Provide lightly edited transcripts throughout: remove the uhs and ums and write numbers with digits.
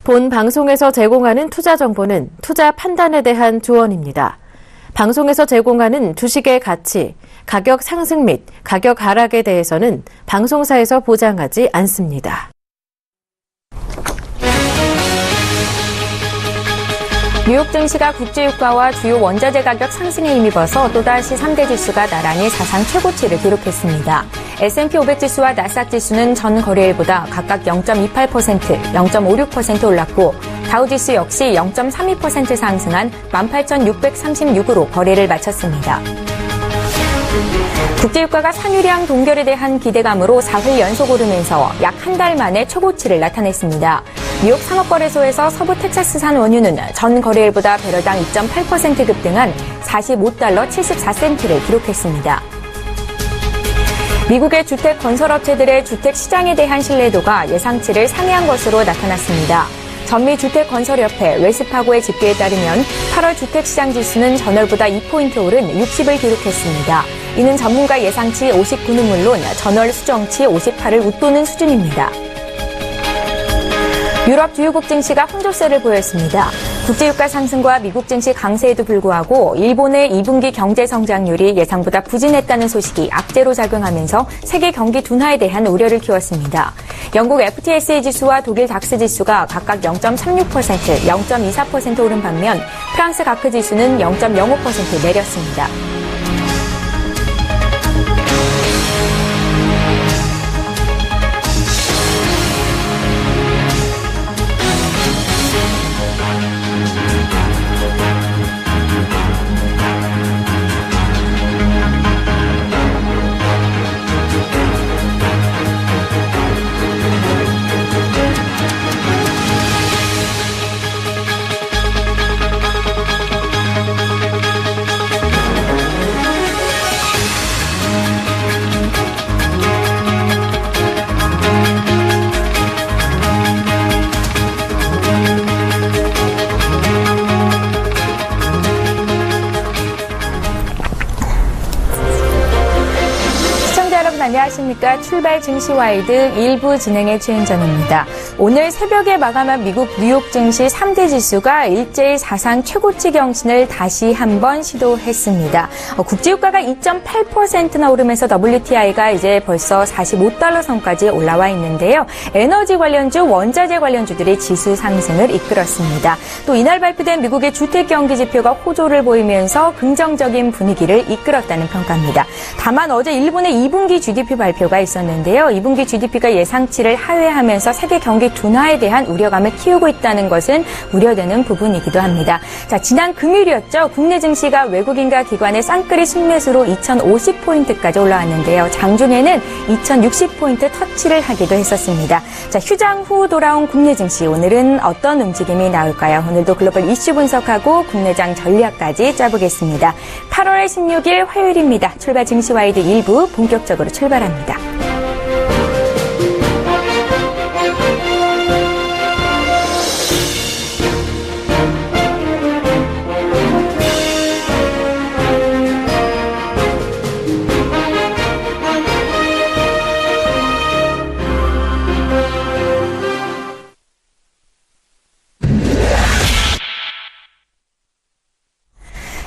본 방송에서 제공하는 투자 정보는 투자 판단에 대한 조언입니다. 방송에서 제공하는 주식의 가치, 가격 상승 및 가격 하락에 대해서는 방송사에서 보장하지 않습니다. 뉴욕 증시가 국제유가와 주요 원자재 가격 상승에 힘입어서 또다시 3대 지수가 나란히 사상 최고치를 기록했습니다. S&P 500 지수와 나스닥 지수는 전 거래일보다 각각 0.28%, 0.56% 올랐고 다우 지수 역시 0.32% 상승한 18,636으로 거래를 마쳤습니다. 국제유가가 산유량 동결에 대한 기대감으로 4일 연속 오르면서 약 한 달 만에 최고치를 나타냈습니다. 뉴욕 상업거래소에서 서부 텍사스산 원유는 전 거래일보다 배럴당 2.8% 급등한 $45 74센트를 기록했습니다. 미국의 주택 건설업체들의 주택 시장에 대한 신뢰도가 예상치를 상회한 것으로 나타났습니다. 전미주택건설협회 웰스파고의 집계에 따르면 8월 주택시장 지수는 전월보다 2포인트 오른 60을 기록했습니다. 이는 전문가 예상치 59는 물론 전월 수정치 58을 웃도는 수준입니다. 유럽 주요국 증시가 혼조세를 보였습니다. 국제유가 상승과 미국 증시 강세에도 불구하고 일본의 2분기 경제 성장률이 예상보다 부진했다는 소식이 악재로 작용하면서 세계 경기 둔화에 대한 우려를 키웠습니다. 영국 FTSE 지수와 독일 닥스 지수가 각각 0.36%, 0.24% 오른 반면 프랑스 가크 지수는 0.05% 내렸습니다. 안녕하십니까. 출발 증시와이드 1부 진행의 최은정입니다. 오늘 새벽에 마감한 미국 뉴욕 증시 3대 지수가 일제히 사상 최고치 경신을 다시 한번 시도했습니다. 국제유가가 2.8%나 오르면서 WTI가 이제 벌써 $45 선까지 올라와 있는데요. 에너지 관련주, 원자재 관련주들이 지수 상승을 이끌었습니다. 또 이날 발표된 미국의 주택 경기 지표가 호조를 보이면서 긍정적인 분위기를 이끌었다는 평가입니다. 다만 어제 일본의 2분기 GDP 발표가 있었는데요. 2분기 GDP가 예상치를 하회하면서 세계 경기 둔화에 대한 우려감을 키우고 있다는 것은 우려되는 부분이기도 합니다. 자, 지난 금요일이었죠. 국내 증시가 외국인과 기관의 쌍끌이 순매수로 2,050포인트까지 올라왔는데요. 장중에는 2,060포인트 터치를 하기도 했었습니다. 자, 휴장 후 돌아온 국내 증시 오늘은 어떤 움직임이 나올까요? 오늘도 글로벌 이슈 분석하고 국내장 전략까지 짜보겠습니다. 8월 16일 화요일입니다. 출발 증시와이드 1부 본격적으로 출발합니다.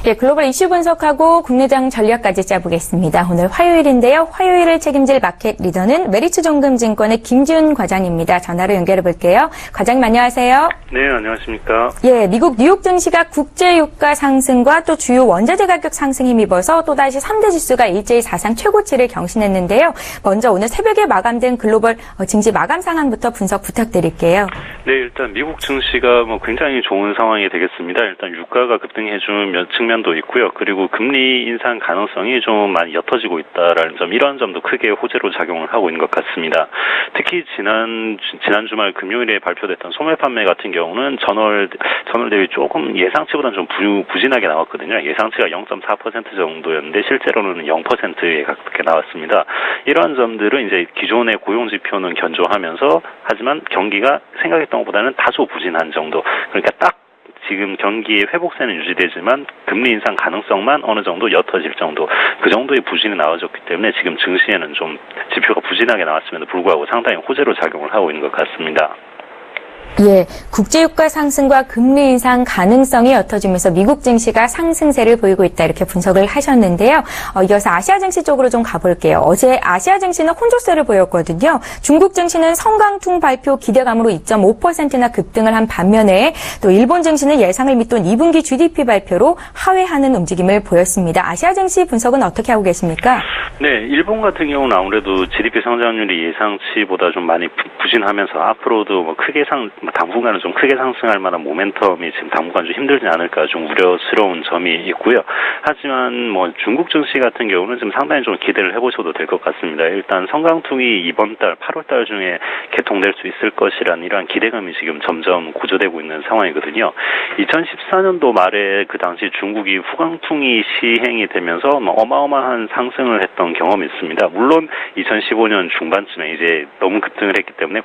예, 글로벌 이슈 분석하고 국내장 전략까지 짜보겠습니다. 오늘 화요일인데요. 화요일을 책임질 마켓 리더는 메리츠정금증권의 김지훈 과장입니다. 전화로 연결해 볼게요. 과장님 안녕하세요. 네, 안녕하십니까. 예, 미국 뉴욕 증시가 국제유가 상승과 또 주요 원자재 가격 상승에 힘입어서 또다시 3대 지수가 일제히 사상 최고치를 경신했는데요. 먼저 오늘 새벽에 마감된 글로벌 증시 마감 상황부터 분석 부탁드릴게요. 네, 일단 미국 증시가 굉장히 좋은 상황이 되겠습니다. 일단 유가가 급등해준 측면도 있고요. 그리고 금리 인상 가능성이 좀 많이 옅어지고 있다라는 점, 이런 점도 크게 호재로 작용을 하고 있는 것 같습니다. 특히 지난 주말 금요일에 발표됐던 소매 판매 같은 경우는 전월 대비 조금 예상치보다는 좀 부진하게 나왔거든요. 예상치가 0.4% 정도였는데 실제로는 0%에 가깝게 나왔습니다. 이러한 점들은 이제 기존의 고용 지표는 견조하면서 하지만 경기가 생각했던 것보다는 다소 부진한 정도. 그러니까 딱 지금 경기의 회복세는 유지되지만 금리 인상 가능성만 어느 정도 옅어질 정도, 그 정도의 부진이 나와줬기 때문에 지금 증시에는 좀 지표가 부진하게 나왔음에도 불구하고 상당히 호재로 작용을 하고 있는 것 같습니다. 예, 국제유가 상승과 금리 인상 가능성이 옅어지면서 미국 증시가 상승세를 보이고 있다 이렇게 분석을 하셨는데요. 이어서 아시아 증시 쪽으로 좀 가볼게요. 어제 아시아 증시는 혼조세를 보였거든요. 중국 증시는 성강퉁 발표 기대감으로 2.5%나 급등을 한 반면에 또 일본 증시는 예상을 밑돈 2분기 GDP 발표로 하회하는 움직임을 보였습니다. 아시아 증시 분석은 어떻게 하고 계십니까? 네, 일본 같은 경우는 아무래도 GDP 성장률이 예상치보다 좀 많이 부진하면서 앞으로도 뭐 당분간은 좀 크게 상승할 만한 모멘텀이 지금 당분간 좀 힘들지 않을까 좀 우려스러운 점이 있고요. 하지만 뭐 중국 증시 같은 경우는 지금 상당히 좀 기대를 해보셔도 될 것 같습니다. 일단 성강퉁이 이번 달 8월 달 중에 개통될 수 있을 것이라는 이러한 기대감이 지금 점점 고조되고 있는 상황이거든요. 2014년도 말에 그 당시 중국이 후강퉁이 시행이 되면서 어마어마한 상승을 했던 경험이 있습니다. 물론 2015년 중반쯤에 이제 너무 급등을 했기 때문에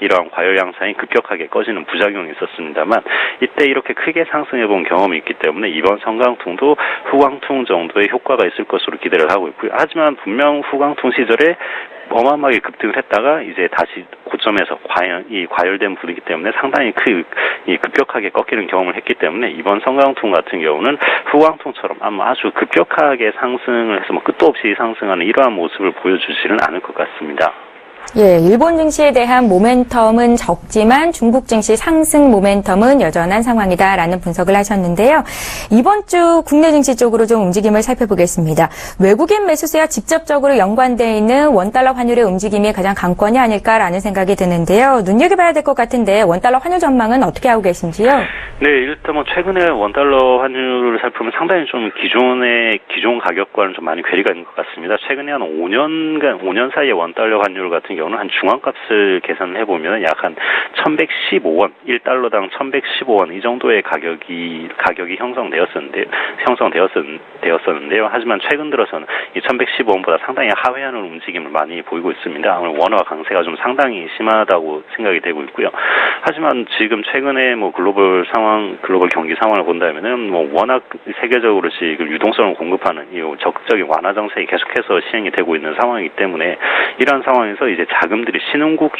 이러한 과열 양상이 급격하게 꺼지는 부작용이 있었습니다만 이때 이렇게 크게 상승해본 경험이 있기 때문에 이번 성강퉁도 후강퉁 정도의 효과가 있을 것으로 기대를 하고 있고요. 하지만 분명 후강퉁 시절에 어마어마하게 급등을 했다가 이제 다시 고점에서 과열된 부분이기 때문에 상당히 급격하게 꺾이는 경험을 했기 때문에 이번 성강퉁 같은 경우는 후강퉁처럼 아마 아주 급격하게 상승을 해서 끝도 없이 상승하는 이러한 모습을 보여주지는 않을 것 같습니다. 예, 일본 증시에 대한 모멘텀은 적지만 중국 증시 상승 모멘텀은 여전한 상황이다라는 분석을 하셨는데요. 이번 주 국내 증시 쪽으로 좀 움직임을 살펴보겠습니다. 외국인 매수세와 직접적으로 연관되어 있는 원달러 환율의 움직임이 가장 강권이 아닐까라는 생각이 드는데요. 눈여겨봐야 될 것 같은데 원달러 환율 전망은 어떻게 하고 계신지요? 네, 일단 뭐 최근에 원달러 환율을 살펴보면 상당히 좀 기존 가격과는 좀 많이 괴리가 있는 것 같습니다. 최근에 한 5년 사이의 원달러 환율 같은 경우는 한 중앙값을 계산해 보면 약 한 1,115원, 1달러당 1,115원 이 정도의 가격이 형성되었었는데요. 하지만 최근 들어서는 이 1,115원보다 상당히 하회하는 움직임을 많이 보이고 있습니다. 아무래도 원화 강세가 좀 상당히 심하다고 생각이 되고 있고요. 하지만 지금 최근에 뭐 글로벌 경기 상황을 본다면은 뭐 워낙 세계적으로 지금 유동성을 공급하는 이 적극적인 완화 정책이 계속해서 시행이 되고 있는 상황이기 때문에 이러한 상황에서 이제 자금들이 신흥국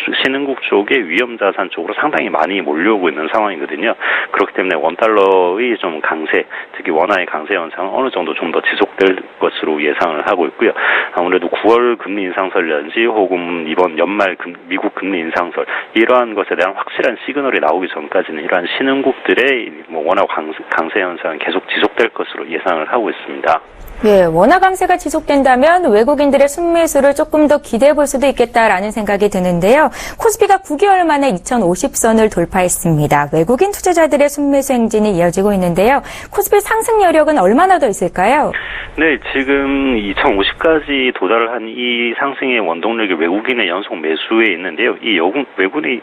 쪽의 위험 자산 쪽으로 상당히 많이 몰려오고 있는 상황이거든요. 그렇기 때문에 원달러의 좀 강세, 특히 원화의 강세 현상은 어느 정도 좀 더 지속될 것으로 예상을 하고 있고요. 아무래도 9월 금리 인상설이라든지 혹은 이번 연말 미국 금리 인상설 이러한 것에 대한 확실한 시그널이 나오기 전까지는 이러한 신흥국들의 뭐 원화 강세 현상은 계속 지속될 것으로 예상을 하고 있습니다. 예, 원화 강세가 지속된다면 외국인들의 순매수를 조금 더 기대해 볼 수도 있겠다라는 생각이 드는데요. 코스피가 9개월 만에 2050선을 돌파했습니다. 외국인 투자자들의 순매수 행진이 이어지고 있는데요. 코스피 상승 여력은 얼마나 더 있을까요? 네, 지금 2050까지 도달을 한 이 상승의 원동력이 외국인의 연속 매수에 있는데요. 이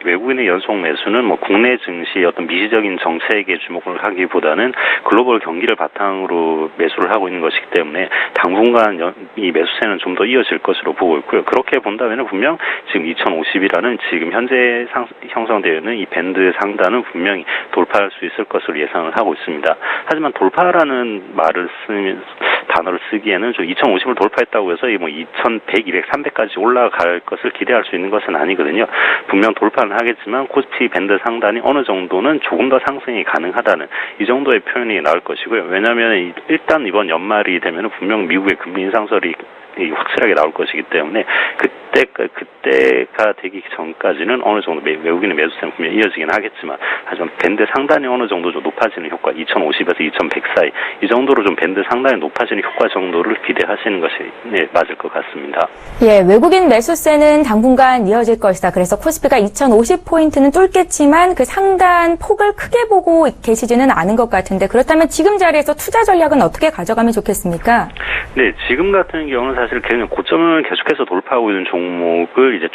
외국인의 연속 매수는 뭐 국내 증시의 어떤 미시적인 정책에 주목을 하기보다는 글로벌 경기를 바탕으로 매수를 하고 있는 것이기 때문에 당분간 이 매수세는 좀 더 이어질 것으로 보고 있고요. 그렇게 본다면 분명 지금 2050이라는 지금 현재 형성되어 있는 이 밴드 상단은 분명히 돌파할 수 있을 것으로 예상을 하고 있습니다. 하지만 돌파라는 단어를 쓰기에는 2050을 돌파했다고 해서 뭐 2100, 200, 300까지 올라갈 것을 기대할 수 있는 것은 아니거든요. 분명 돌파는 하겠지만 코스피 밴드 상단이 어느 정도는 조금 더 상승이 가능하다는 이 정도의 표현이 나올 것이고요. 왜냐하면 일단 이번 연말이 되면 분명 미국의 금리 인상설이 확실하게 나올 것이기 때문에 그때가 되기 전까지는 어느 정도 외국인의 매수세는 분명히 이어지긴 하겠지만 하지만 밴드 상단이 어느 정도 좀 높아지는 효과 2050에서 2100 사이 이 정도로 좀 밴드 상단이 높아지는 효과 정도를 기대하시는 것이 맞을 것 같습니다. 예, 외국인 매수세는 당분간 이어질 것이다. 그래서 코스피가 2050포인트는 뚫겠지만 그 상단 폭을 크게 보고 계시지는 않은 것 같은데 그렇다면 지금 자리에서 투자 전략은 어떻게 가져가면 좋겠습니까? 네, 지금 같은 경우는 사실 그냥 고점을 계속해서 돌파하고 있는 종목을 이제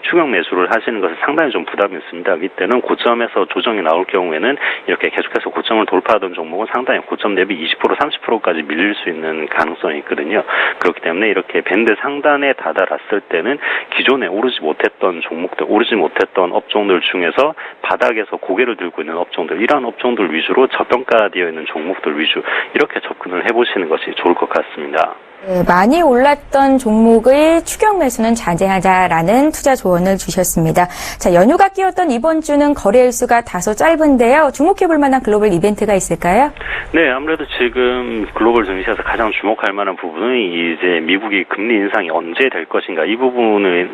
추격 매수를 하시는 것은 상당히 좀 부담이 있습니다. 이때는 고점에서 조정이 나올 경우에는 이렇게 계속해서 고점을 돌파하던 종목은 상당히 고점 대비 20%, 30%까지 밀릴 수 있는 가능성이 있거든요. 그렇기 때문에 이렇게 밴드 상단에 다다랐을 때는 기존에 오르지 못했던 종목들, 오르지 못했던 업종들 중에서 바닥에서 고개를 들고 있는 업종들, 이러한 업종들 위주로 저평가되어 있는 종목들 위주 이렇게 접근을 해보시는 것이 좋을 것 같습니다. 네, 많이 올랐던 종목의 추격 매수는 자제하자라는 투자 조언을 주셨습니다. 자, 연휴가 끼었던 이번 주는 거래 일수가 다소 짧은데요. 주목해볼 만한 글로벌 이벤트가 있을까요? 네, 아무래도 지금 글로벌 증시에서 가장 주목할 만한 부분은 이제 미국이 금리 인상이 언제 될 것인가 이 부분에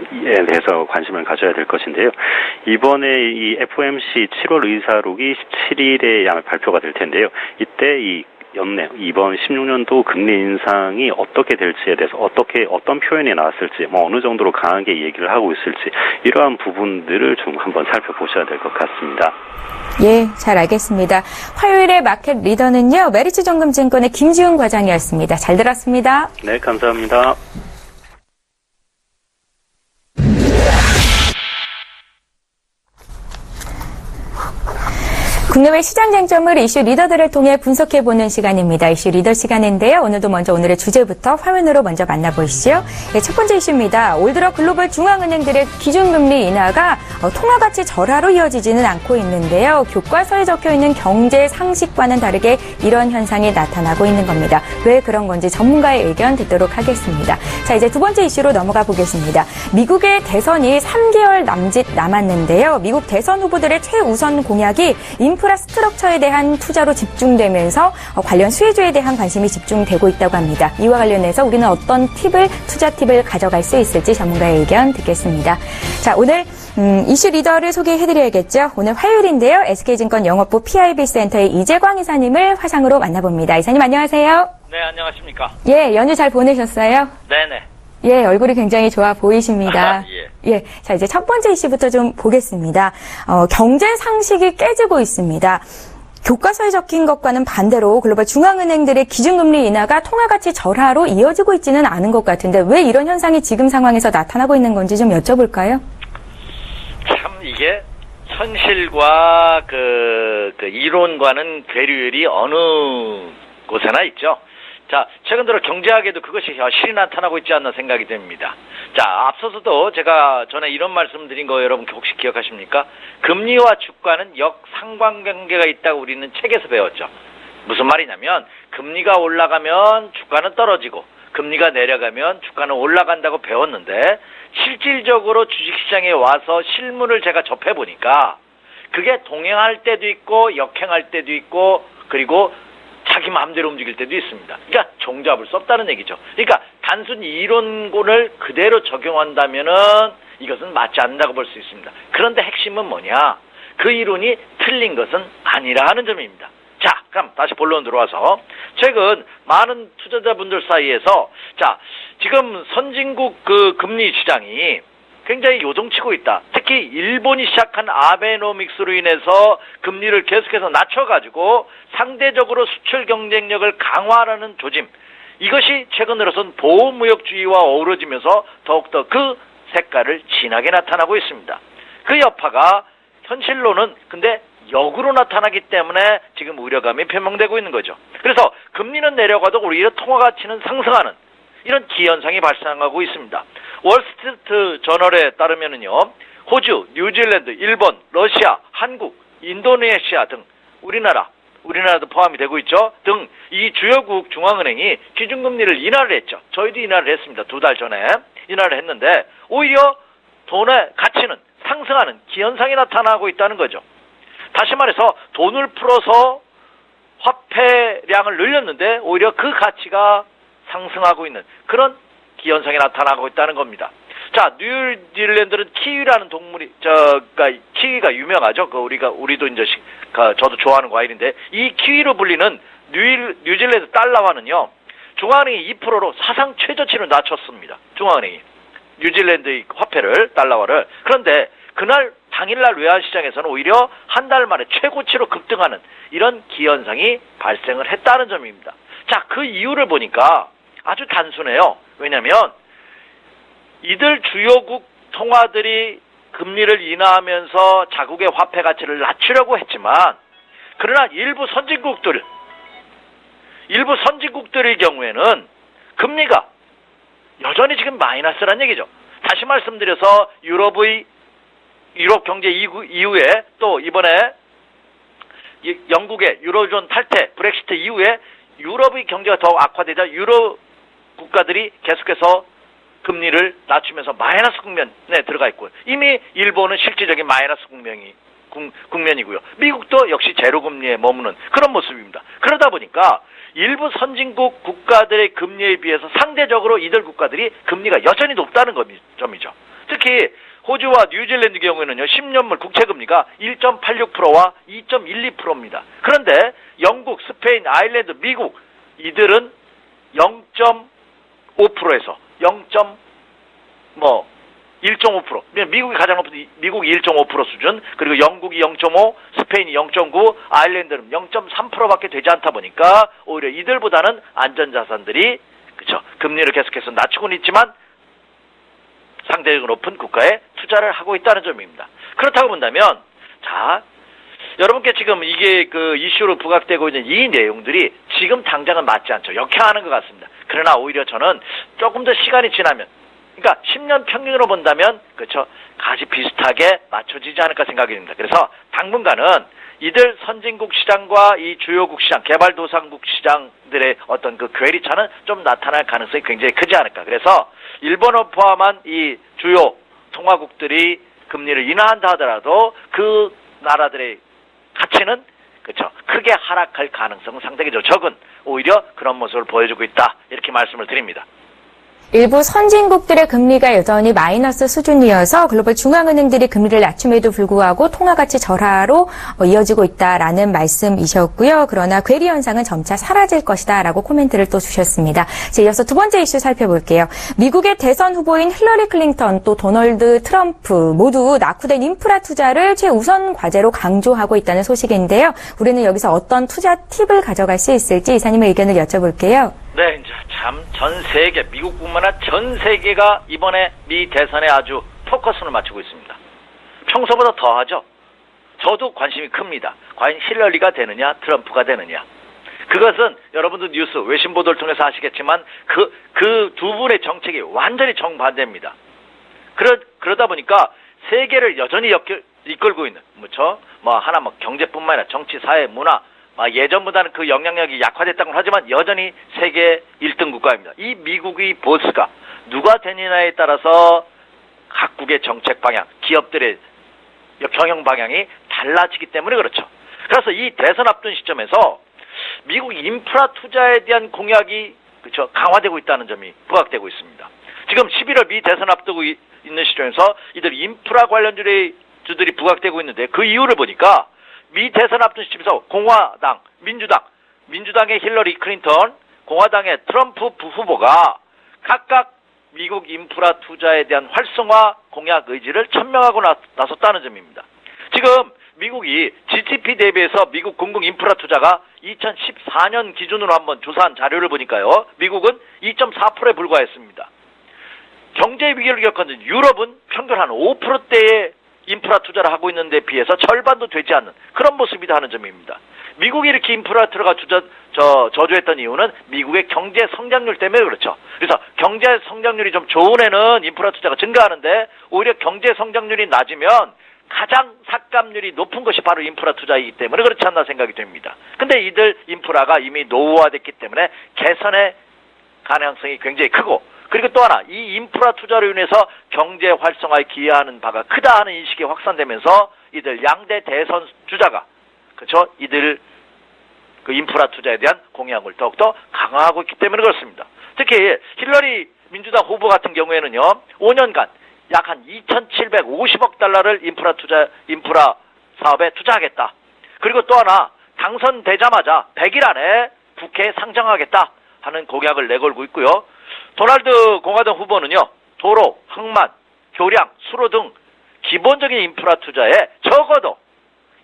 대해서 관심을 가져야 될 것인데요. 이번에 이 FOMC 7월 의사록이 17일에 아마 발표가 될 텐데요. 이때 이 연내 이번 16년도 금리 인상이 어떻게 될지에 대해서 어떤 표현이 나왔을지 어느 정도로 강하게 얘기를 하고 있을지 이러한 부분들을 좀 한번 살펴보셔야 될 것 같습니다. 예, 잘 알겠습니다. 화요일의 마켓 리더는요, 메리츠정금증권의 김지훈 과장이었습니다. 잘 들었습니다. 네, 감사합니다. 국내외 시장 쟁점을 이슈 리더들을 통해 분석해보는 시간입니다. 이슈 리더 시간인데요. 오늘도 먼저 오늘의 주제부터 화면으로 먼저 만나보시죠. 네, 첫 번째 이슈입니다. 올 들어 글로벌 중앙은행들의 기준금리 인하가 통화가치 절하로 이어지지는 않고 있는데요. 교과서에 적혀있는 경제 상식과는 다르게 이런 현상이 나타나고 있는 겁니다. 왜 그런 건지 전문가의 의견 듣도록 하겠습니다. 자, 이제 두 번째 이슈로 넘어가 보겠습니다. 미국의 대선이 3개월 남짓 남았는데요. 미국 대선 후보들의 최우선 공약이 인프라 스트럭처에 대한 투자로 집중되면서 관련 수혜주에 대한 관심이 집중되고 있다고 합니다. 이와 관련해서 우리는 어떤 투자 팁을 가져갈 수 있을지 전문가의 의견 듣겠습니다. 자, 오늘 이슈 리더를 소개해드려야겠죠. 오늘 화요일인데요. SK증권 영업부 PIB 센터의 이재광 이사님을 화상으로 만나봅니다. 이사님 안녕하세요. 네, 안녕하십니까. 예, 연휴 잘 보내셨어요? 네네. 예, 얼굴이 굉장히 좋아 보이십니다. 예. 예. 자, 이제 첫 번째 이슈부터 좀 보겠습니다. 경제 상식이 깨지고 있습니다. 교과서에 적힌 것과는 반대로 글로벌 중앙은행들의 기준금리 인하가 통화가치 절하로 이어지고 있지는 않은 것 같은데 왜 이런 현상이 지금 상황에서 나타나고 있는 건지 좀 여쭤볼까요? 참 이게 현실과 그 이론과는 괴리율이 어느 곳에나 있죠. 자, 최근 들어 경제학에도 그것이 실이 나타나고 있지 않나 생각이 됩니다. 자, 앞서서도 제가 전에 이런 말씀드린 거 여러분 혹시 기억하십니까? 금리와 주가는 역상관관계가 있다고 우리는 책에서 배웠죠. 무슨 말이냐면 금리가 올라가면 주가는 떨어지고 금리가 내려가면 주가는 올라간다고 배웠는데 실질적으로 주식시장에 와서 실물을 제가 접해보니까 그게 동행할 때도 있고 역행할 때도 있고 그리고 자기 마음대로 움직일 때도 있습니다. 그러니까 종잡을 수 없다는 얘기죠. 그러니까 단순히 이론을 그대로 적용한다면은 이것은 맞지 않는다고 볼 수 있습니다. 그런데 핵심은 뭐냐? 그 이론이 틀린 것은 아니라 하는 점입니다. 자, 그럼 다시 본론 들어와서 최근 많은 투자자분들 사이에서 자, 지금 선진국 그 금리 시장이 굉장히 요동치고 있다. 특히 일본이 시작한 아베노믹스로 인해서 금리를 계속해서 낮춰가지고 상대적으로 수출 경쟁력을 강화하라는 조짐. 이것이 최근 들어선 보호무역주의와 어우러지면서 더욱더 그 색깔을 진하게 나타나고 있습니다. 그 여파가 현실로는 근데 역으로 나타나기 때문에 지금 우려감이 표명되고 있는 거죠. 그래서 금리는 내려가도 오히려 통화가치는 상승하는 이런 기현상이 발생하고 있습니다. 월스트리트 저널에 따르면은요, 호주, 뉴질랜드, 일본, 러시아, 한국, 인도네시아 등 우리나라도 포함이 되고 있죠. 등 이 주요국 중앙은행이 기준금리를 인하를 했죠. 저희도 인하를 했습니다. 2달 전에 인하를 했는데 오히려 돈의 가치는 상승하는 기현상이 나타나고 있다는 거죠. 다시 말해서 돈을 풀어서 화폐량을 늘렸는데 오히려 그 가치가 상승하고 있는 그런 기현상이 나타나고 있다는 겁니다. 자, 뉴질랜드는 키위라는 동물이, 키위가 유명하죠. 우리도 이제, 저도 좋아하는 과일인데, 이 키위로 불리는 뉴질랜드 달러화는요, 중앙은행이 2%로 사상 최저치를 낮췄습니다. 중앙은행이. 뉴질랜드의 화폐를, 달러화를. 그런데, 당일날 외환시장에서는 오히려 한 달 만에 최고치로 급등하는 이런 기현상이 발생을 했다는 점입니다. 자, 그 이유를 보니까 아주 단순해요. 왜냐면, 이들 주요국 통화들이 금리를 인하하면서 자국의 화폐 가치를 낮추려고 했지만, 그러나 일부 선진국들의 경우에는 금리가 여전히 지금 마이너스란 얘기죠. 다시 말씀드려서 유럽 경제 이후에 또 이번에 영국의 유로존 탈퇴, 브렉시트 이후에 유럽의 경제가 더욱 악화되자 국가들이 계속해서 금리를 낮추면서 마이너스 국면에 들어가 있고요. 이미 일본은 실질적인 마이너스 국면이고요. 미국도 역시 제로 금리에 머무는 그런 모습입니다. 그러다 보니까 일부 선진국 국가들의 금리에 비해서 상대적으로 이들 국가들이 금리가 여전히 높다는 점이죠. 특히 호주와 뉴질랜드 경우에는요, 10년물 국채금리가 1.86%와 2.12%입니다. 그런데 영국, 스페인, 아일랜드, 미국 이들은 0.5%에서 1.5%. 미국이 가장 높은 미국이 1.5% 수준, 그리고 영국이 0.5, 스페인이 0.9, 아일랜드는 0.3%밖에 되지 않다 보니까 오히려 이들보다는 안전자산들이 그렇죠. 금리를 계속해서 낮추고는 있지만 상대적으로 높은 국가에 투자를 하고 있다는 점입니다. 그렇다고 본다면 자, 여러분께 지금 이게 그 이슈로 부각되고 있는 이 내용들이 지금 당장은 맞지 않죠. 역행하는 것 같습니다. 그러나 오히려 저는 조금 더 시간이 지나면, 그러니까 10년 평균으로 본다면 그렇죠, 같이 비슷하게 맞춰지지 않을까 생각이 듭니다. 그래서 당분간은 이들 선진국 시장과 이 주요국 시장, 개발도상국 시장들의 어떤 그 괴리차는 좀 나타날 가능성이 굉장히 크지 않을까. 그래서 일본을 포함한 이 주요 통화국들이 금리를 인하한다 하더라도 그 나라들의 가치는 그렇죠, 크게 하락할 가능성은 상당히 적은, 오히려 그런 모습을 보여주고 있다, 이렇게 말씀을 드립니다. 일부 선진국들의 금리가 여전히 마이너스 수준이어서 글로벌 중앙은행들이 금리를 낮춤에도 불구하고 통화가치 절하로 이어지고 있다라는 말씀이셨고요. 그러나 괴리 현상은 점차 사라질 것이다라고 코멘트를 또 주셨습니다. 이어서 두 번째 이슈 살펴볼게요. 미국의 대선 후보인 힐러리 클린턴 또 도널드 트럼프 모두 낙후된 인프라 투자를 최우선 과제로 강조하고 있다는 소식인데요. 우리는 여기서 어떤 투자 팁을 가져갈 수 있을지 이사님의 의견을 여쭤볼게요. 네, 이제 참 전 세계, 미국뿐만 아니라 전 세계가 이번에 미 대선에 아주 포커스를 맞추고 있습니다. 평소보다 더하죠. 저도 관심이 큽니다. 과연 힐러리가 되느냐, 트럼프가 되느냐. 그것은 여러분도 뉴스, 외신 보도를 통해서 아시겠지만 그 두 분의 정책이 완전히 정반대입니다. 그러다 보니까 세계를 여전히 이끌고 있는, 경제뿐만 아니라 정치, 사회, 문화, 예전보다는 그 영향력이 약화됐다고 하지만 여전히 세계 1등 국가입니다. 이 미국의 보스가 누가 되느냐에 따라서 각국의 정책 방향, 기업들의 경영 방향이 달라지기 때문에 그렇죠. 그래서 이 대선 앞둔 시점에서 미국 인프라 투자에 대한 공약이 그렇죠, 강화되고 있다는 점이 부각되고 있습니다. 지금 11월 미 대선 앞두고 있는 시점에서 이들 인프라 관련주들이 부각되고 있는데 그 이유를 보니까 미 대선 앞둔 시점에서 공화당, 민주당의 힐러리 클린턴, 공화당의 트럼프 후보가 각각 미국 인프라 투자에 대한 활성화 공약 의지를 천명하고 나섰다는 점입니다. 지금 미국이 GDP 대비해서 미국 공공 인프라 투자가 2014년 기준으로 한번 조사한 자료를 보니까요, 미국은 2.4%에 불과했습니다. 경제 위기를 겪은 유럽은 평균 한 5%대의 인프라 투자를 하고 있는 데 비해서 절반도 되지 않는 그런 모습이다 하는 점입니다. 미국이 이렇게 인프라 투자가 저조했던 이유는 미국의 경제 성장률 때문에 그렇죠. 그래서 경제 성장률이 좀 좋은 애는 인프라 투자가 증가하는데 오히려 경제 성장률이 낮으면 가장 삭감률이 높은 것이 바로 인프라 투자이기 때문에 그렇지 않나 생각이 됩니다. 근데 이들 인프라가 이미 노후화됐기 때문에 개선의 가능성이 굉장히 크고, 그리고 또 하나, 이 인프라 투자로 인해서 경제 활성화에 기여하는 바가 크다 하는 인식이 확산되면서 이들 양대 대선 주자가, 그렇죠, 이들 그 인프라 투자에 대한 공약을 더욱더 강화하고 있기 때문에 그렇습니다. 특히 힐러리 민주당 후보 같은 경우에는요, 5년간 약 한 2,750억 달러를 인프라 사업에 투자하겠다. 그리고 또 하나, 당선되자마자 100일 안에 국회에 상정하겠다 하는 공약을 내걸고 있고요. 도널드 공화당 후보는요, 도로, 항만, 교량, 수로 등 기본적인 인프라 투자에 적어도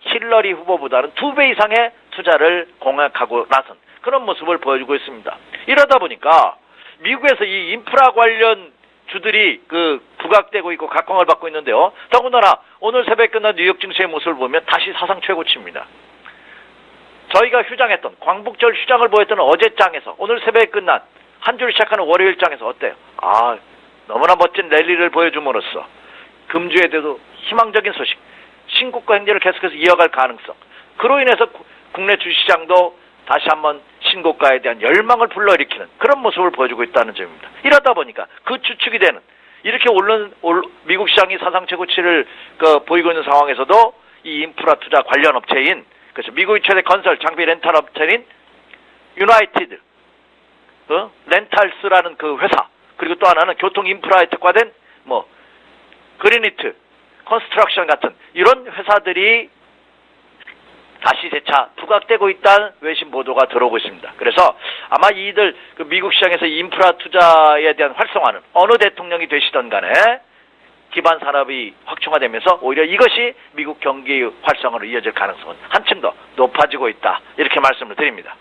힐러리 후보보다는 2배 이상의 투자를 공약하고 나선 그런 모습을 보여주고 있습니다. 이러다 보니까 미국에서 이 인프라 관련 주들이 부각되고 있고 각광을 받고 있는데요. 더군다나 오늘 새벽에 끝난 뉴욕 증시의 모습을 보면 다시 사상 최고치입니다. 저희가 휴장했던, 광복절 휴장을 보였던 어제장에서 오늘 새벽에 끝난 한 주를 시작하는 월요일장에서 어때요? 너무나 멋진 랠리를 보여줌으로써 금주에 대해서 희망적인 소식, 신고가 행진을 계속해서 이어갈 가능성, 그로 인해서 국내 주시장도 다시 한번 신고가에 대한 열망을 불러일으키는 그런 모습을 보여주고 있다는 점입니다. 이러다 보니까 그 주축이 되는 이렇게 미국 시장이 사상 최고치를 보이고 있는 상황에서도 이 인프라 투자 관련 업체인 그래서 미국의 최대 건설 장비 렌탈 업체인 유나이티드 렌탈스라는 그 회사 그리고 또 하나는 교통 인프라에 특화된 그리니트 컨스트럭션 같은 이런 회사들이 다시 재차 부각되고 있다는 외신 보도가 들어오고 있습니다. 그래서 아마 이들 미국 시장에서 인프라 투자에 대한 활성화는 어느 대통령이 되시던 간에 기반 산업이 확충화되면서 오히려 이것이 미국 경기 활성화로 이어질 가능성은 한층 더 높아지고 있다. 이렇게 말씀을 드립니다.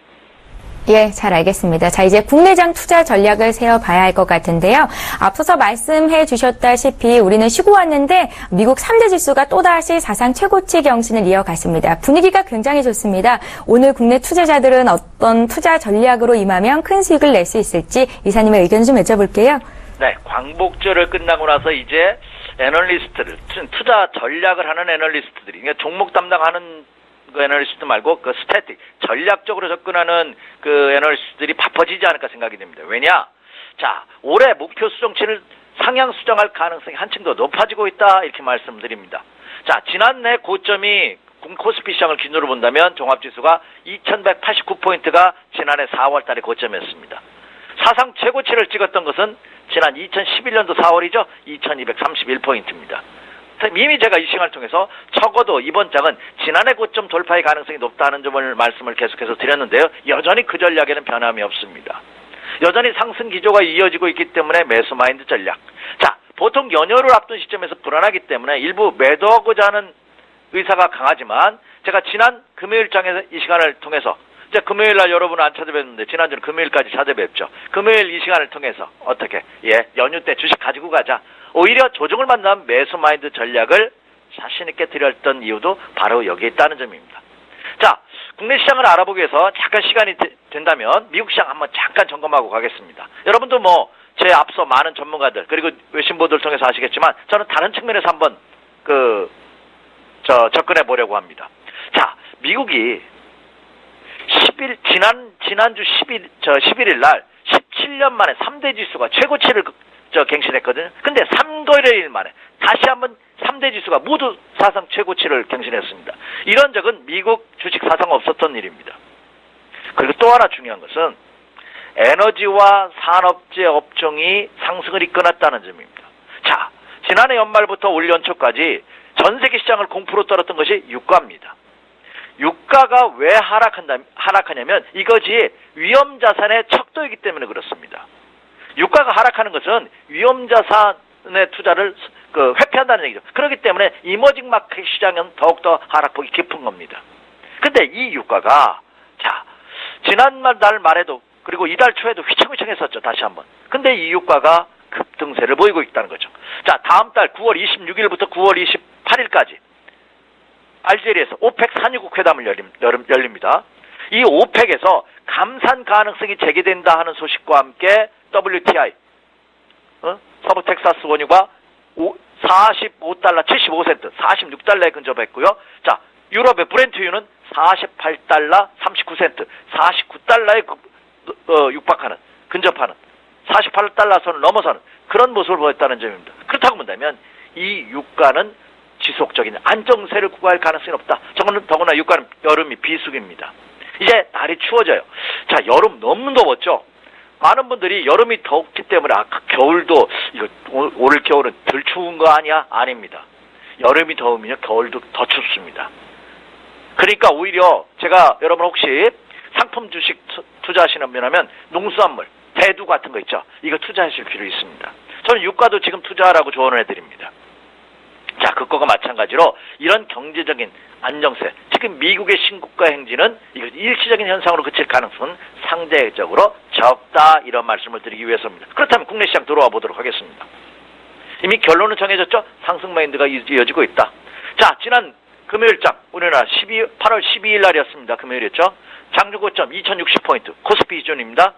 예, 잘 알겠습니다. 자, 이제 국내장 투자 전략을 세워봐야 할 것 같은데요. 앞서서 말씀해 주셨다시피 우리는 쉬고 왔는데 미국 3대 지수가 또다시 사상 최고치 경신을 이어갔습니다. 분위기가 굉장히 좋습니다. 오늘 국내 투자자들은 어떤 투자 전략으로 임하면 큰 수익을 낼 수 있을지 이사님의 의견 좀 여쭤볼게요. 네, 광복절을 끝나고 나서 이제 애널리스트들, 투자 전략을 하는 애널리스트들이, 그러니까 종목 담당하는 그 애널리스트 말고 그 스태틱, 전략적으로 접근하는 그 애널리스트들이 바빠지지 않을까 생각이 됩니다. 왜냐? 자, 올해 목표 수정치를 상향 수정할 가능성이 한층 더 높아지고 있다. 이렇게 말씀드립니다. 자, 지난해 고점이 코스피 시장을 기준으로 본다면 종합지수가 2189포인트가 지난해 4월 달에 고점이었습니다. 사상 최고치를 찍었던 것은 지난 2011년도 4월이죠. 2231포인트입니다. 이미 제가 이 시간을 통해서 적어도 이번 장은 지난해 고점 돌파의 가능성이 높다는 점을 말씀을 계속해서 드렸는데요. 여전히 그 전략에는 변함이 없습니다. 여전히 상승 기조가 이어지고 있기 때문에 매수 마인드 전략. 자, 보통 연휴를 앞둔 시점에서 불안하기 때문에 일부 매도하고자 하는 의사가 강하지만 제가 지난 금요일장에서 이 시간을 통해서 이제 금요일날 여러분은 안 찾아뵙는데 지난주는 금요일까지 찾아뵙죠. 금요일 이 시간을 통해서 어떻게 연휴 때 주식 가지고 가자. 오히려 조정을 만난 매수 마인드 전략을 자신 있게 드렸던 이유도 바로 여기에 있다는 점입니다. 자, 국내 시장을 알아보기 위해서 잠깐 시간이 된다면 미국 시장 한번 잠깐 점검하고 가겠습니다. 여러분도 제 앞서 많은 전문가들 그리고 외신 보도를 통해서 아시겠지만 저는 다른 측면에서 한번 접근해 보려고 합니다. 자, 미국이 지난주 11일 날 17년 만에 3대 지수가 최고치를 갱신했거든요. 근데 3거래일 만에 다시 한번 3대 지수가 모두 사상 최고치를 갱신했습니다. 이런 적은 미국 주식 사상 없었던 일입니다. 그리고 또 하나 중요한 것은 에너지와 산업재 업종이 상승을 이끌었다는 점입니다. 자, 지난해 연말부터 올 연초까지 전 세계 시장을 공포로 떨었던 것이 유가입니다. 유가가 왜 하락하냐면 이것이 위험자산의 척도이기 때문에 그렇습니다. 유가가 하락하는 것은 위험자산의 투자를 회피한다는 얘기죠. 그렇기 때문에 이머징 마켓 시장은 더욱더 하락폭이 깊은 겁니다. 근데 이 유가가 지난달 말에도 그리고 이달 초에도 휘청휘청했었죠. 다시 한번. 근데 이 유가가 급등세를 보이고 있다는 거죠. 자, 다음 달 9월 26일부터 9월 28일까지 알제리에서 오펙 산유국 회담을 열립니다. 이 오펙에서 감산 가능성이 제기된다 하는 소식과 함께 WTI 서부 텍사스 원유가 45달러 75센트 46달러에 근접했고요. 자, 유럽의 브렌트유는 48달러 39센트 49달러에 육박하는 근접하는 48달러 선을 넘어서는 그런 모습을 보였다는 점입니다. 그렇다고 본다면 이 유가는 지속적인 안정세를 구가할 가능성이 없다. 저거는 더구나 유가는 여름이 비수기입니다. 이제 날이 추워져요. 자, 여름 너무 더웠죠. 많은 분들이 여름이 덥기 때문에 겨울도 올 겨울은 덜 추운 거 아니야? 아닙니다. 여름이 더우면 겨울도 더 춥습니다. 그러니까 오히려 제가 여러분 혹시 상품 주식 투자하시면 농수산물, 대두 같은 거 있죠. 이거 투자하실 필요 있습니다. 저는 유가도 지금 투자하라고 조언을 해드립니다. 자, 그거가 마찬가지로 이런 경제적인 안정세, 지금 미국의 신고가 행진은 이거 일시적인 현상으로 그칠 가능성은 상대적으로 적다 이런 말씀을 드리기 위해서입니다. 그렇다면 국내 시장 들어와 보도록 하겠습니다. 이미 결론은 정해졌죠? 상승 마인드가 이어지고 있다. 자, 지난 금요일장 우리나라 8월 12일 날이었습니다. 금요일이었죠? 장중 고점 2060포인트 코스피 기준입니다.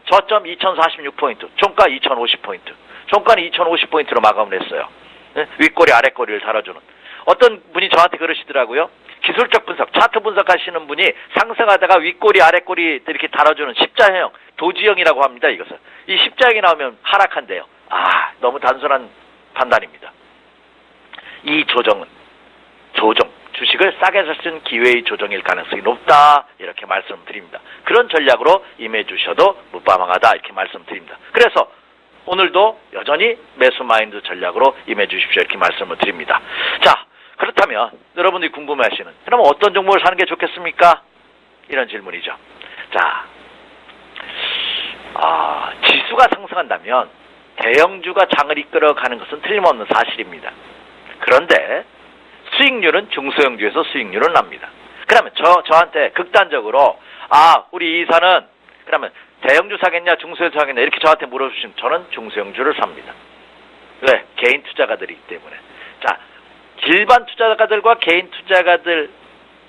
저점 2046포인트 종가 2050포인트 종가는 2050포인트로 마감을 했어요. 윗꼬리 아랫꼬리를 달아주는 어떤 분이 저한테 그러시더라고요. 기술적 분석, 차트 분석하시는 분이 상승하다가 윗꼬리 아랫꼬리 이렇게 달아주는 십자형, 도지형이라고 합니다. 이것은. 이 십자형이 나오면 하락한대요. 너무 단순한 판단입니다. 이 조정, 주식을 싸게 살 수 있는 기회의 조정일 가능성이 높다, 이렇게 말씀드립니다. 그런 전략으로 임해 주셔도 무방하다, 이렇게 말씀드립니다. 그래서 오늘도 여전히 매수 마인드 전략으로 임해 주십시오, 이렇게 말씀을 드립니다. 자, 그렇다면 여러분들이 궁금해하시는, 그럼 어떤 종목을 사는 게 좋겠습니까? 이런 질문이죠. 자, 지수가 상승한다면 대형주가 장을 이끌어가는 것은 틀림없는 사실입니다. 그런데 수익률은 중소형주에서 수익률은 납니다. 그러면 저한테 극단적으로 우리 이사는 그러면 대형주 사겠냐 중소형주 사겠냐 이렇게 저한테 물어주시면 저는 중소형주를 삽니다. 왜? 개인 투자가들이기 때문에. 자, 일반 투자가들과 개인 투자가들,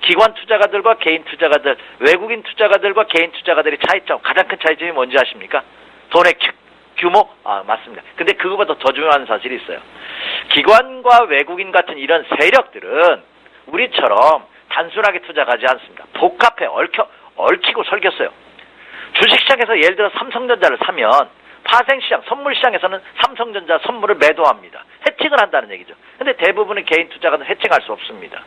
기관 투자가들과 개인 투자가들, 외국인 투자가들과 개인 투자가들의 차이점, 가장 큰 차이점이 뭔지 아십니까? 돈의 규모? 맞습니다. 근데 그거보다 더 중요한 사실이 있어요. 기관과 외국인 같은 이런 세력들은 우리처럼 단순하게 투자하지 않습니다. 복합해 얽히고 설겼어요. 주식시장에서 예를 들어 삼성전자를 사면 파생시장, 선물시장에서는 삼성전자 선물을 매도합니다. 해칭을 한다는 얘기죠. 근데 대부분의 개인 투자가는 해칭할 수 없습니다.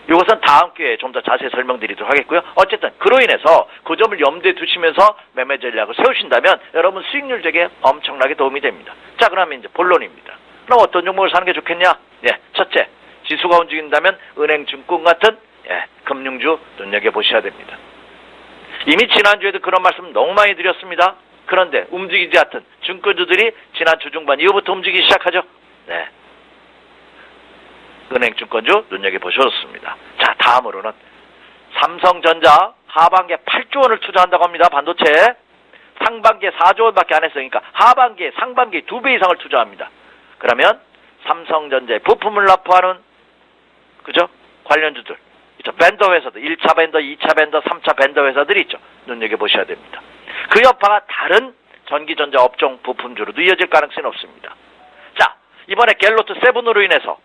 이것은 다음 기회에 좀 더 자세히 설명드리도록 하겠고요. 어쨌든 그로 인해서 그 점을 염두에 두시면서 매매 전략을 세우신다면 여러분 수익률 제기에 엄청나게 도움이 됩니다. 자, 그러면 이제 본론입니다. 그럼 어떤 종목을 사는 게 좋겠냐? 첫째, 지수가 움직인다면 은행, 증권 같은 금융주 눈여겨보셔야 됩니다. 이미 지난주에도 그런 말씀 너무 많이 드렸습니다. 그런데 움직이지 않던 증권주들이 지난 주 중반 이후부터 움직이기 시작하죠. 은행, 증권주 눈여겨보셨습니다. 자, 다음으로는 삼성전자 하반기에 8조 원을 투자한다고 합니다. 반도체에. 상반기에 4조 원밖에 안 했으니까 하반기에 상반기에 2배 이상을 투자합니다. 그러면 삼성전자의 부품을 납부하는 그죠? 관련주들 있죠. 벤더 회사들, 1차 벤더, 2차 벤더, 3차 벤더 회사들이 있죠. 눈여겨보셔야 됩니다. 그 여파가 다른 전기전자 업종 부품주로도 이어질 가능성이 없습니다. 자, 이번에 갤로트 7으로 인해서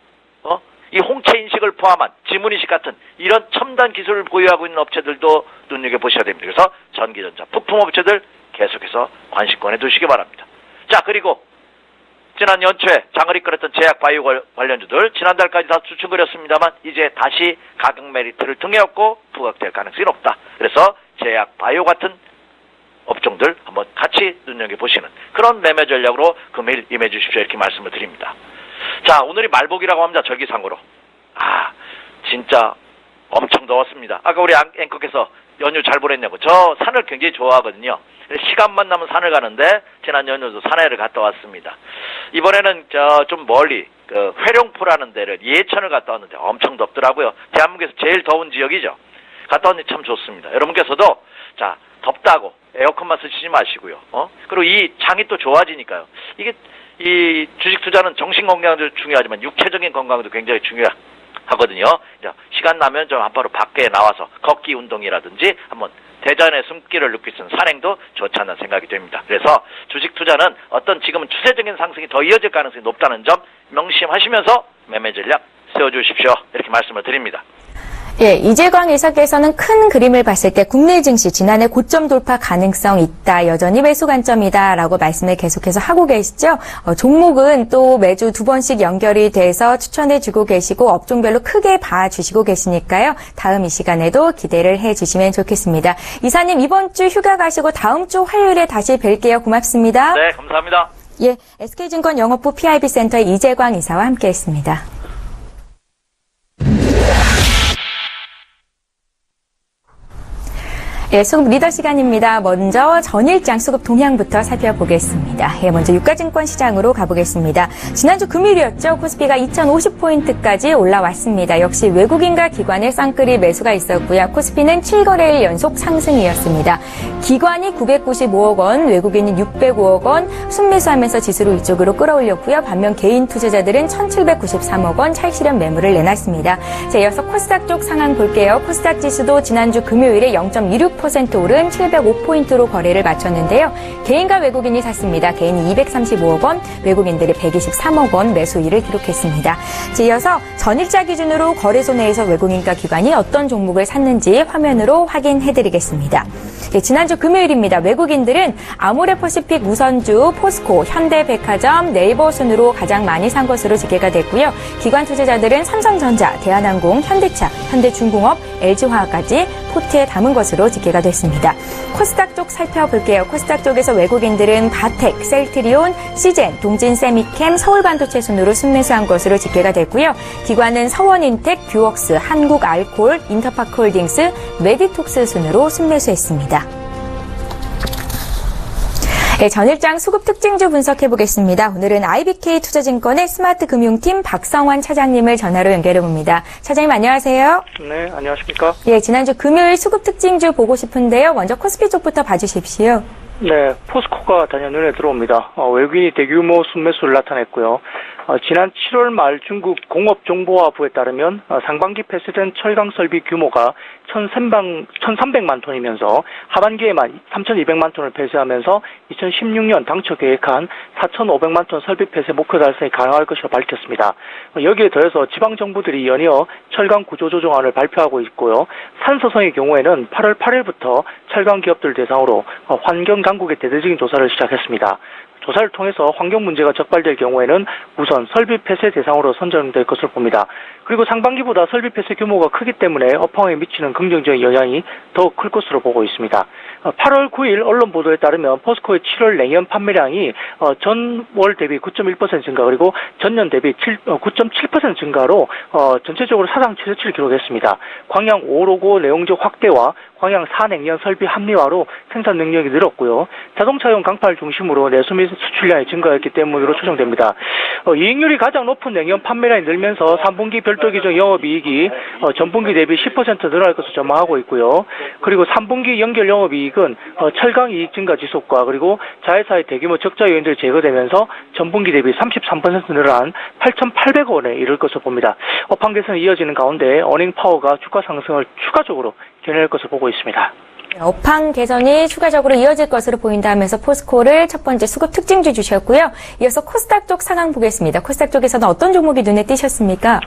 이 홍채 인식을 포함한 지문 인식 같은 이런 첨단 기술을 보유하고 있는 업체들도 눈여겨보셔야 됩니다. 그래서 전기전자 부품 업체들 계속해서 관심권에 두시기 바랍니다. 자, 그리고 지난 연초에 장을 이끌었던 제약 바이오 관련주들 지난달까지 다 주춤거렸습니다만 이제 다시 가격 메리트를 등에 업고 부각될 가능성이 높다. 그래서 제약 바이오 같은 업종들 한번 같이 눈여겨보시는 그런 매매 전략으로 금일 임해 주십시오, 이렇게 말씀을 드립니다. 자, 오늘이 말복이라고 합니다. 절기상으로. 진짜 엄청 더웠습니다. 아까 우리 앵커께서 연휴 잘 보냈냐고. 저 산을 굉장히 좋아하거든요. 시간만 나면 산을 가는데 지난 연휴도 산에를 갔다 왔습니다. 이번에는 좀 멀리 회룡포라는 데를 예천을 갔다 왔는데 엄청 덥더라고요. 대한민국에서 제일 더운 지역이죠. 갔다 왔는데 참 좋습니다. 여러분께서도 자, 덥다고 에어컨만 쓰시지 마시고요. 그리고 이 장이 또 좋아지니까요. 이게 이 주식 투자는 정신 건강도 중요하지만 육체적인 건강도 굉장히 중요하거든요. 시간 나면 좀 한바로 밖에 나와서 걷기 운동이라든지 한번 대전의 숨기를 느낄 수 있는 산행도 좋지 않나 생각이 됩니다. 그래서 주식 투자는 어떤 지금은 추세적인 상승이 더 이어질 가능성이 높다는 점 명심하시면서 매매 전략 세워주십시오, 이렇게 말씀을 드립니다. 이재광 이사께서는 큰 그림을 봤을 때 국내 증시 지난해 고점 돌파 가능성 있다, 여전히 매수 관점이다라고 말씀을 계속해서 하고 계시죠. 종목은 또 매주 2번씩 연결이 돼서 추천해주고 계시고 업종별로 크게 봐주시고 계시니까요. 다음 이 시간에도 기대를 해주시면 좋겠습니다. 이사님, 이번 주 휴가 가시고 다음 주 화요일에 다시 뵐게요. 고맙습니다. 네, 감사합니다. SK증권 영업부 PIB센터의 이재광 이사와 함께했습니다. 수급 리더 시간입니다. 먼저 전일장 수급 동향부터 살펴보겠습니다. 먼저 유가증권 시장으로 가보겠습니다. 지난주 금요일이었죠. 코스피가 2050포인트까지 올라왔습니다. 역시 외국인과 기관의 쌍끌이 매수가 있었고요. 코스피는 7거래일 연속 상승이었습니다. 기관이 995억 원, 외국인이 605억 원 순매수하면서 지수를 위쪽으로 끌어올렸고요. 반면 개인 투자자들은 1793억 원 차익실현 매물을 내놨습니다. 자, 이어서 코스닥 쪽 상황 볼게요. 코스닥 지수도 지난주 금요일에 0.26% 0.2% 오른 705포인트로 거래를 마쳤는데요. 개인과 외국인이 샀습니다. 개인이 235억 원, 외국인들이 123억 원 매수일을 기록했습니다. 이어서 전일자 기준으로 거래소 내에서 외국인과 기관이 어떤 종목을 샀는지 화면으로 확인해드리겠습니다. 지난주 금요일입니다. 외국인들은 아모레퍼시픽 우선주, 포스코, 현대백화점, 네이버 순으로 가장 많이 산 것으로 집계가 됐고요. 기관 투자자들은 삼성전자, 대한항공, 현대차, 현대중공업, LG화학까지 포트에 담은 것으로 집계가 됐습니다. 코스닥 쪽 살펴볼게요. 코스닥 쪽에서 외국인들은 바텍, 셀트리온, 시젠, 동진세미캠, 서울반도체 순으로 순매수한 것으로 집계가 됐고요. 기관은 서원인텍, 뷰웍스, 한국알콜, 인터파크홀딩스, 메디톡스 순으로 순매수했습니다. 네, 전일장 수급 특징주 분석해보겠습니다. 오늘은 IBK 투자증권의 스마트금융팀 박성환 차장님을 전화로 연결해봅니다. 차장님 안녕하세요. 네, 안녕하십니까. 예, 지난주 금요일 수급 특징주 보고 싶은데요. 먼저 코스피 쪽부터 봐주십시오. 네, 포스코가 단연 눈에 들어옵니다. 외국인이 대규모 순매수를 나타냈고요. 지난 7월 말 중국 공업정보화부에 따르면 상반기 폐쇄된 철강 설비 규모가 1,300만 톤이면서 하반기에만 3,200만 톤을 폐쇄하면서 2016년 당초 계획한 4,500만 톤 설비 폐쇄 목표 달성이 가능할 것으로 밝혔습니다. 여기에 더해서 지방정부들이 연이어 철강 구조조정안을 발표하고 있고요. 산서성의 경우에는 8월 8일부터 철강 기업들 대상으로 환경당국의 대대적인 조사를 시작했습니다. 조사를 통해서 환경 문제가 적발될 경우에는 우선 설비 폐쇄 대상으로 선정될 것으로 봅니다. 그리고 상반기보다 설비 폐쇄 규모가 크기 때문에 업황에 미치는 긍정적인 영향이 더 클 것으로 보고 있습니다. 8월 9일 언론 보도에 따르면 포스코의 7월 냉연 판매량이 전월 대비 9.1% 증가 그리고 전년 대비 9.7% 증가로 전체적으로 사상 최저치를 기록했습니다. 광양 5로고 내용적 확대와 광양 4냉연 설비 합리화로 생산 능력이 늘었고요. 자동차용 강판을 중심으로 내수 및 수출량이 증가했기 때문으로 추정됩니다. 이익률이 가장 높은 냉연 판매량이 늘면서 3분기 별도 기준 영업이익이 전분기 대비 10% 늘어날 것으로 전망하고 있고요. 그리고 3분기 연결 영업이익은 철강 이익 증가 지속과 그리고 자회사의 대규모 적자 요인들이 제거되면서 전분기 대비 33% 늘어난 8,800억 원에 이를 것으로 봅니다. 업황 개선이 이어지는 가운데 어닝 파워가 주가 상승을 추가적으로 견인할 것으로 보고 있습니다. 업황 개선이 추가적으로 이어질 것으로 보인다 하면서 포스코를 첫 번째 수급 특징주 주셨고요. 이어서 코스닥 쪽 상황 보겠습니다. 코스닥 쪽에서는 어떤 종목이 눈에 띄셨습니까?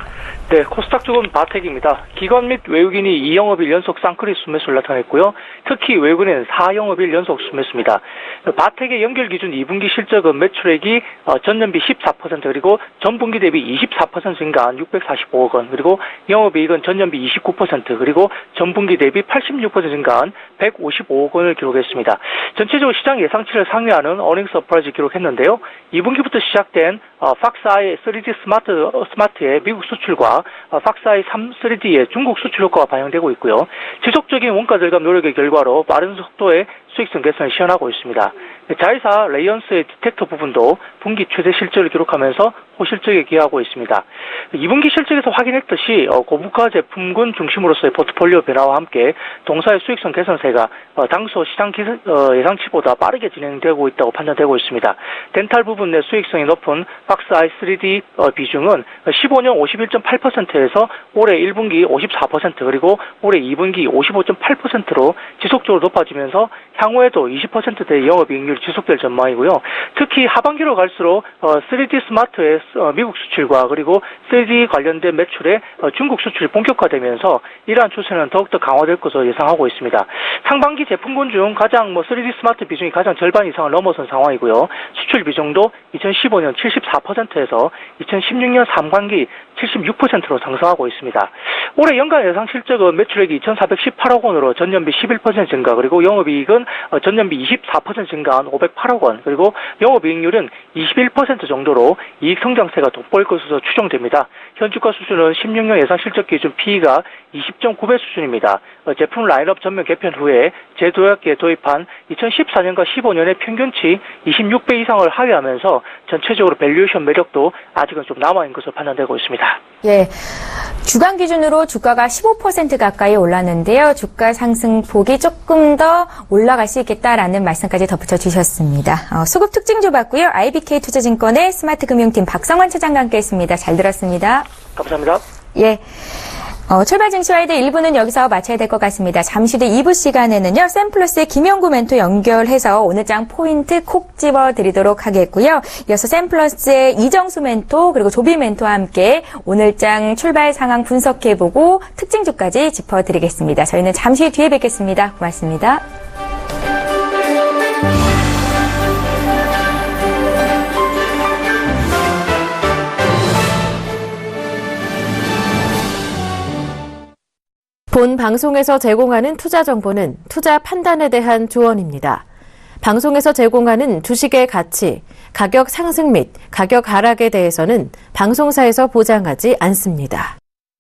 네, 코스닥 쪽은 바텍입니다. 기관 및 외국인이 2영업일 연속 쌍끌이 순매수를 나타냈고요. 특히 외국인은 4영업일 연속 순매수입니다. 바텍의 연결 기준 2분기 실적은 매출액이 전년비 14% 그리고 전분기 대비 24% 증가한 645억 원 그리고 영업이익은 전년비 29% 그리고 전분기 대비 86% 증가한 155억 원을 기록했습니다. 전체적으로 시장 예상치를 상회하는 어닝 서프라이즈 기록했는데요. 2분기부터 시작된 팍스아이 3D 스마트의 미국 수출과 팍스아이 3D의 중국 수출 효과가 반영되고 있고요. 지속적인 원가 절감 노력의 결과로 빠른 속도의 수익성 개선을 시현하고 있습니다. 자회사 레이언스의 디텍터 부분도 분기 최대 실적을 기록하면서 호실적에 기여하고 있습니다. 2분기 실적에서 확인했듯이 고부가 제품군 중심으로서의 포트폴리오 변화와 함께 동사의 수익성 개선세가 당초 시장 예상치보다 빠르게 진행되고 있다고 판단되고 있습니다. 덴탈 부분 내 수익성이 높은 팍스아이 3D 비중은 15년 51.8%에서 올해 1분기 54% 그리고 올해 2분기 55.8%로 지속적으로 높아지면서 향후에도 20%대의 영업이익률이 지속될 전망이고요. 특히 하반기로 갈수록 3D 스마트의 미국 수출과 그리고 3D 관련된 매출의 중국 수출이 본격화되면서 이러한 추세는 더욱더 강화될 것으로 예상하고 있습니다. 상반기 제품군 중 가장 3D 스마트 비중이 가장 절반 이상을 넘어선 상황이고요. 수출 비중도 2015년 74%에서 2016년 상반기 76%로 상승하고 있습니다. 올해 연간 예상 실적은 매출액이 2,418억 원으로 전년비 11% 증가 그리고 영업이익은 전년비 24% 증가한 508억 원 그리고 영업이익률은 21% 정도로 이익 성장세가 돋보일 것으로 추정됩니다. 현 주가 수준은 16년 예상 실적 기준 PE가 20.9배 수준입니다. 제품 라인업 전면 개편 후에 제도약기에 도입한 2014년과 15년의 평균치 26배 이상을 하회하면서 전체적으로 밸류에이션 매력도 아직은 좀 남아있는 것으로 판단되고 있습니다. 예, 주간 기준으로 주가가 15% 가까이 올랐는데요. 주가 상승폭이 조금 더 올라갈 수 있겠다라는 말씀까지 덧붙여 주셨습니다. 수급 특징주 봤고요. IBK 투자증권의 스마트금융팀 박성환 차장과 함께했습니다. 잘 들었습니다. 감사합니다. 예. 출발 증시와이드 1부는 여기서 마쳐야 될 것 같습니다. 잠시 뒤 2부 시간에는요, 샘플러스의 김영구 멘토 연결해서 오늘 장 포인트 콕 집어드리도록 하겠고요. 이어서 샘플러스의 이정수 멘토 그리고 조비 멘토와 함께 오늘 장 출발 상황 분석해보고 특징주까지 짚어드리겠습니다. 저희는 잠시 뒤에 뵙겠습니다. 고맙습니다. 본 방송에서 제공하는 투자 정보는 투자 판단에 대한 조언입니다. 방송에서 제공하는 주식의 가치, 가격 상승 및 가격 하락에 대해서는 방송사에서 보장하지 않습니다.